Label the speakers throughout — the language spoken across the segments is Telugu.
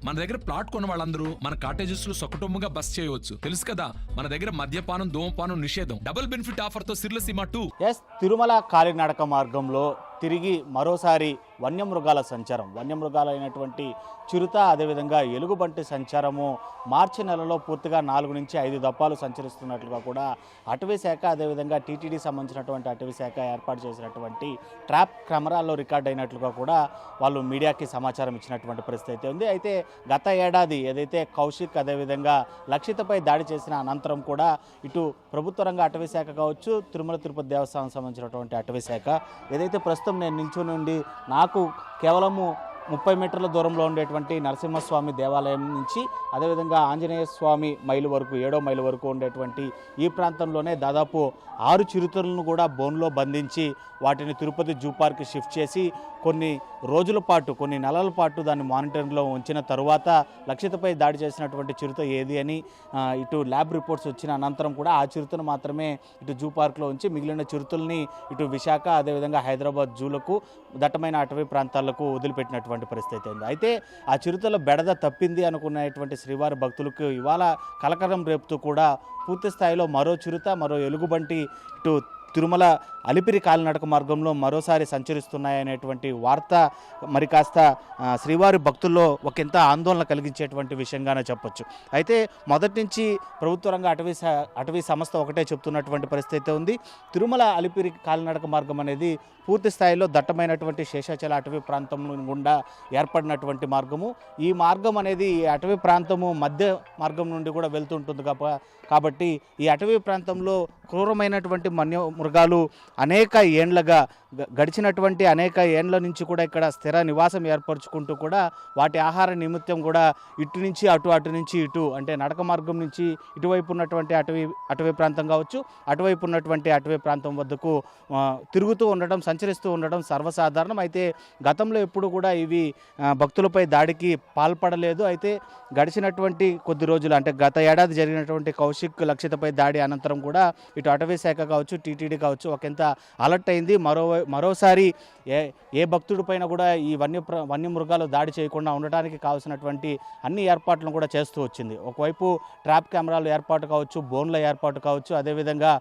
Speaker 1: మన దగ్గర ప్లాట్ కొన్న వాళ్ళందరూ మన కాటేజెస్ లో సకుటుంబంగా బస్ చేయవచ్చు. తెలుసు కదా, మన దగ్గర మద్యపానం ధూమపానం నిషేధం. డబుల్ బెనిఫిట్ ఆఫర్ తో సిర్లసీమ 2.
Speaker 2: తిరుమల కాలినడక మార్గంలో తిరిగి మరోసారి వన్యమృగాల సంచారం, వన్యమృగాలైనటువంటి చిరుత అదేవిధంగా ఎలుగుబంటి సంచారము మార్చి నెలలో పూర్తిగా 4 నుంచి 5 దప్పాలు సంచరిస్తున్నట్లుగా కూడా అటవీ శాఖ అదేవిధంగా టీటీడీ సంబంధించినటువంటి అటవీ శాఖ ఏర్పాటు చేసినటువంటి ట్రాప్ కెమెరాల్లో రికార్డ్ అయినట్లుగా కూడా వాళ్ళు మీడియాకి సమాచారం ఇచ్చినటువంటి పరిస్థితి ఉంది. అయితే గత ఏడాది ఏదైతే కౌశిక్ అదేవిధంగా లక్షితపై దాడి చేసిన అనంతరం కూడా ఇటు ప్రభుత్వ రంగ అటవీ శాఖ కావచ్చు, తిరుమల తిరుపతి దేవస్థానం సంబంధించినటువంటి అటవీ శాఖ ఏదైతే ప్రస్తుతం నేను నిల్చుని ఉండి నాకు కేవలము 30 మీటర్ల దూరంలో ఉండేటువంటి నరసింహస్వామి దేవాలయం నుంచి అదేవిధంగా ఆంజనేయ స్వామి మైలు వరకు 7వ మైలు వరకు ఉండేటువంటి ఈ ప్రాంతంలోనే దాదాపు 6 చిరుతలను కూడా బోన్లో బంధించి వాటిని తిరుపతి జూ పార్క్ షిఫ్ట్ చేసి కొన్ని రోజుల పాటు కొన్ని నెలల పాటు దాన్ని మానిటరింగ్లో ఉంచిన తరువాత లక్షితపై దాడి చేసినటువంటి చిరుత ఏది అని ఇటు ల్యాబ్ రిపోర్ట్స్ వచ్చిన అనంతరం కూడా ఆ చిరుతను మాత్రమే ఇటు జూ పార్క్లో ఉంచి మిగిలిన చిరుతల్ని ఇటు విశాఖ అదేవిధంగా హైదరాబాద్ జూలకు దట్టమైన అటవీ ప్రాంతాలకు వదిలిపెట్టినటువంటి పరిస్థితి ఉంది. అయితే ఆ చిరుతల బెడద తప్పింది అనుకున్నటువంటి శ్రీవారి భక్తులకు ఇవాళ కలకలం రేపుతూ కూడా పూర్తి స్థాయిలో మరో చిరుత మరో ఎలుగుబంటి ఇటు తిరుమల అలిపిరి కాలినడక మార్గంలో మరోసారి సంచరిస్తున్నాయనేటువంటి వార్త మరి కాస్త శ్రీవారి భక్తుల్లో ఒకంత ఆందోళన కలిగించేటువంటి విషయంగానే చెప్పొచ్చు. అయితే మొదటి నుంచి ప్రభుత్వ రంగ అటవీ సంస్థ ఒకటే చెప్తున్నటువంటి పరిస్థితి ఉంది. తిరుమల అలిపిరి కాలినడక మార్గం అనేది పూర్తి స్థాయిలో దట్టమైనటువంటి శేషాచల అటవీ ప్రాంతం గుండా ఏర్పడినటువంటి మార్గము. ఈ మార్గం అనేది ఈ అటవీ ప్రాంతము మధ్య మార్గం నుండి కూడా వెళ్తుంటుంది కాబట్టి ఈ అటవీ ప్రాంతంలో క్రూరమైనటువంటి మృగాలు అనేక ఏండ్లుగా గడిచినటువంటి అనేక ఏండ్ల నుంచి కూడా ఇక్కడ స్థిర నివాసం ఏర్పరచుకుంటూ కూడా వాటి ఆహార నిమిత్తం కూడా ఇటు నుంచి అటు నుంచి ఇటు అంటే నడక మార్గం నుంచి ఇటువైపు ఉన్నటువంటి అటవీ ప్రాంతం కావచ్చు, అటువైపు ఉన్నటువంటి అటవీ ప్రాంతం వద్దకు తిరుగుతూ ఉండడం సంచరిస్తూ ఉండడం సర్వసాధారణం. అయితే గతంలో ఎప్పుడు కూడా ఇవి భక్తులపై దాడికి పాల్పడలేదు. అయితే గడిచినటువంటి కొద్ది రోజులు అంటే గత ఏడాది జరిగినటువంటి కౌశిక్ లక్షితపై దాడి అనంతరం కూడా ఇటు అటవీ శాఖ కావచ్చు టీటీడీ కావచ్చు ఒకంత అలర్ట్ అయింది. మరోసారి ఏ భక్తుడిపైన కూడా ఈ వన్యమృగాలు దాడి చేయకుండా ఉండటానికి కావాల్సినటువంటి అన్ని ఏర్పాట్లను కూడా చేస్తూ వచ్చింది. ఒకవైపు ట్రాప్ కెమెరాలు ఏర్పాటు కావచ్చు, బోన్ల ఏర్పాటు కావచ్చు, అదేవిధంగా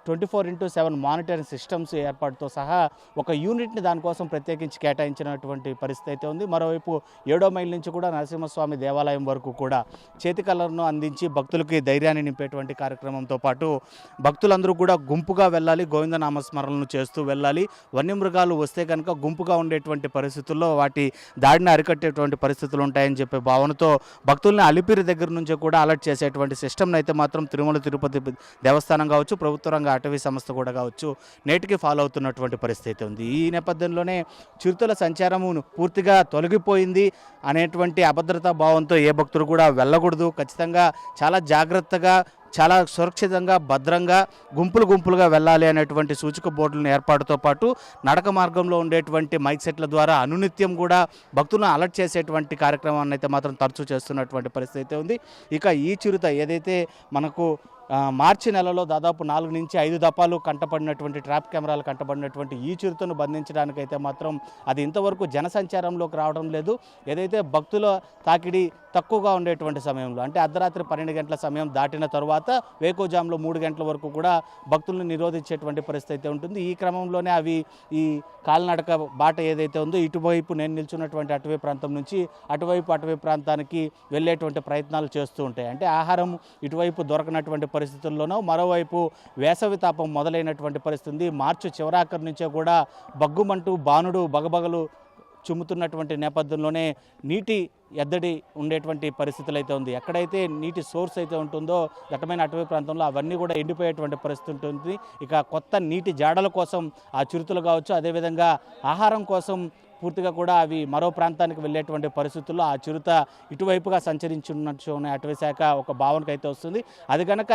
Speaker 2: 24/7 మానిటరింగ్ సిస్టమ్స్ ఏర్పాటుతో సహా ఒక యూనిట్ని దానికోసం ప్రత్యేకించి కేటాయించినటువంటి పరిస్థితి అయితే ఉంది. మరోవైపు 7వ మైల్ నుంచి కూడా నరసింహస్వామి దేవాలయం వరకు కూడా చేతి కలర్ను అందించి భక్తులకి ధైర్యాన్ని నింపేటువంటి కార్యక్రమంతో పాటు భక్తులందరూ కూడా గుంపుగా వెళ్ళాలి, గోవిందనామస్మరణలు చేస్తూ వెళ్ళాలి. వన్యమృగాలు వస్తే కనుక గుంపుగా ఉండేటువంటి పరిస్థితుల్లో వాటి దాడిని అరికట్టేటువంటి పరిస్థితులు ఉంటాయని చెప్పే భావనతో భక్తుల్ని అలిపిరి దగ్గర నుంచి కూడా అలర్ట్ చేసేటువంటి సిస్టమ్ని అయితే మాత్రం తిరుమల తిరుపతి దేవస్థానం కావచ్చు, ప్రభుత్వ రంగ అటవీ సంస్థ కూడా కావచ్చు నేటికి ఫాలో అవుతున్నటువంటి పరిస్థితి ఉంది. ఈ నేపథ్యంలోనే చిరుతల సంచారము పూర్తిగా తొలగిపోయింది అనేటువంటి అభద్రతా భావంతో ఏ భక్తులు కూడా వెళ్ళకూడదు. ఖచ్చితంగా చాలా జాగ్రత్తగా చాలా సురక్షితంగా భద్రంగా గుంపులుగా వెళ్ళాలి అనేటువంటి సూచక బోర్డులను ఏర్పాటుతో పాటు నడక మార్గంలో ఉండేటువంటి మైక్ సెట్ల ద్వారా అనునిత్యం కూడా భక్తులను అలర్ట్ చేసేటువంటి కార్యక్రమాన్ని అయితే మాత్రం తరచూ చేస్తున్నటువంటి పరిస్థితి ఉంది. ఇక ఈ చిరుత ఏదైతే మనకు మార్చి నెలలో దాదాపు 4 నుంచి 5 దపాలు కంటపడినటువంటి ట్రాప్ కెమెరాలు కంటపడినటువంటి ఈ చిరుతను బంధించడానికైతే మాత్రం అది ఇంతవరకు జనసంచారంలోకి రావడం లేదు. ఏదైతే భక్తుల తాకిడి తక్కువగా ఉండేటువంటి సమయంలో అంటే అర్ధరాత్రి 12 గంటల సమయం దాటిన తర్వాత వేకోజాంలో 3 గంటల వరకు కూడా భక్తులను నిరోధించేటువంటి పరిస్థితి ఉంటుంది. ఈ క్రమంలోనే అవి ఈ కాలినడక బాట ఏదైతే ఉందో ఇటువైపు నేను నిల్చున్నటువంటి అటవీ ప్రాంతం నుంచి అటువైపు అటవీ ప్రాంతానికి వెళ్ళేటువంటి ప్రయత్నాలు చేస్తూ ఉంటాయి. అంటే ఆహారం ఇటువైపు దొరకనటువంటి పరిస్థితుల్లోనూ మరోవైపు వేసవి తాపం మొదలైనటువంటి పరిస్థితి మార్చి చివరాఖరి నుంచే కూడా బగ్గుమంటూ బాణుడు బగబగలు చుమ్ముతున్నటువంటి నేపథ్యంలోనే నీటి ఎద్దడి ఉండేటువంటి పరిస్థితులు అయితే ఉంది. ఎక్కడైతే నీటి సోర్స్ అయితే ఉంటుందో దట్టమైన అటవీ ప్రాంతంలో అవన్నీ కూడా ఎండిపోయేటువంటి పరిస్థితి ఉంటుంది. ఇక కొత్త నీటి జాడల కోసం ఆ చిరుతలు కావచ్చు, అదేవిధంగా ఆహారం కోసం పూర్తిగా కూడా అవి మరో ప్రాంతానికి వెళ్ళేటువంటి పరిస్థితుల్లో ఆ చిరుత ఇటువైపుగా సంచరించున్నట్టు అటవీ శాఖ ఒక భావనకు అయితే వస్తుంది. అది కనుక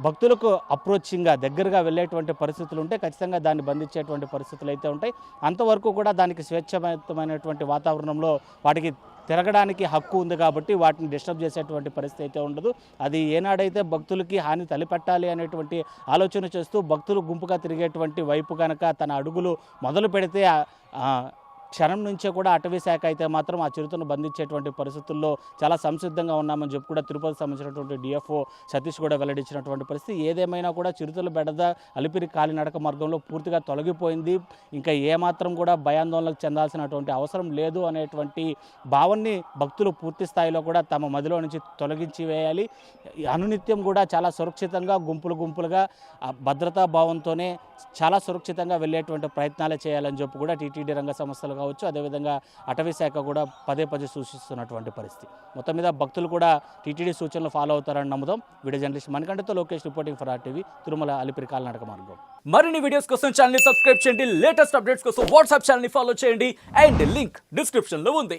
Speaker 2: భక్తులకు అప్రోచింగ్గా దగ్గరగా వెళ్ళేటువంటి పరిస్థితులు ఉంటే ఖచ్చితంగా దాన్ని బంధించేటువంటి పరిస్థితులు అయితే ఉంటాయి. అంతవరకు కూడా దానికి స్వేచ్ఛమైనటువంటి వాతావరణంలో వాటికి తిరగడానికి హక్కు ఉంది కాబట్టి వాటిని డిస్టర్బ్ చేసేటువంటి పరిస్థితి అయితే ఉండదు. అది ఏనాడైతే భక్తులకి హాని తలపెట్టాలి అనేటువంటి ఆలోచన చేస్తూ భక్తులు గుంపుగా తిరిగేటువంటి వైపు కనుక తన అడుగులు మొదలు పెడితే క్షణం నుంచే కూడా అటవీ శాఖ అయితే మాత్రం ఆ చిరుతను బంధించేటువంటి పరిస్థితుల్లో చాలా సంసిద్ధంగా ఉన్నామని చెప్పి కూడా తిరుపతి సంబంధించినటువంటి డిఎఫ్ఓ సతీష్ కూడా వెల్లడించినటువంటి పరిస్థితి. ఏదేమైనా కూడా చిరుతల బెడద అలిపిరి కాలినడక మార్గంలో పూర్తిగా తొలగిపోయింది. ఇంకా ఏమాత్రం కూడా భయాందోళనకు చెందాల్సినటువంటి అవసరం లేదు అనేటువంటి భావాన్ని భక్తులు పూర్తి స్థాయిలో కూడా తమ మదిలో నుంచి తొలగించి వేయాలి. అనునిత్యం కూడా చాలా సురక్షితంగా గుంపులుగా భద్రతా భావంతోనే చాలా సురక్షితంగా వెళ్ళేటువంటి ప్రయత్నాలే చేయాలని చెప్పి కూడా టీటీడీ రంగ సంస్థలు కావచ్చు, అదేవిధంగా అటవీ శాఖ కూడా పదే సూచిస్తున్నటువంటి పరిస్థితి. మొత్తం మీద భక్తులు కూడా టీటీడీ సూచనలు ఫాలో అవుతారని నమ్ముదాం. వీడియో జర్నలిస్ట్ మణికంఠతో Lokesh reporting for RTV, Tirumala Alipiri కాలినడక మార్గం.
Speaker 3: మరిన్ని వీడియోస్ కోసం ఛానల్ ని సబ్స్క్రైబ్ చేయండి. లేటెస్ట్ అప్డేట్స్ కోసం వాట్సాప్ ఛానల్ ని ఫాలో చేయండి. అండ్ లింక్ డిస్క్రిప్షన్ లో ఉంది.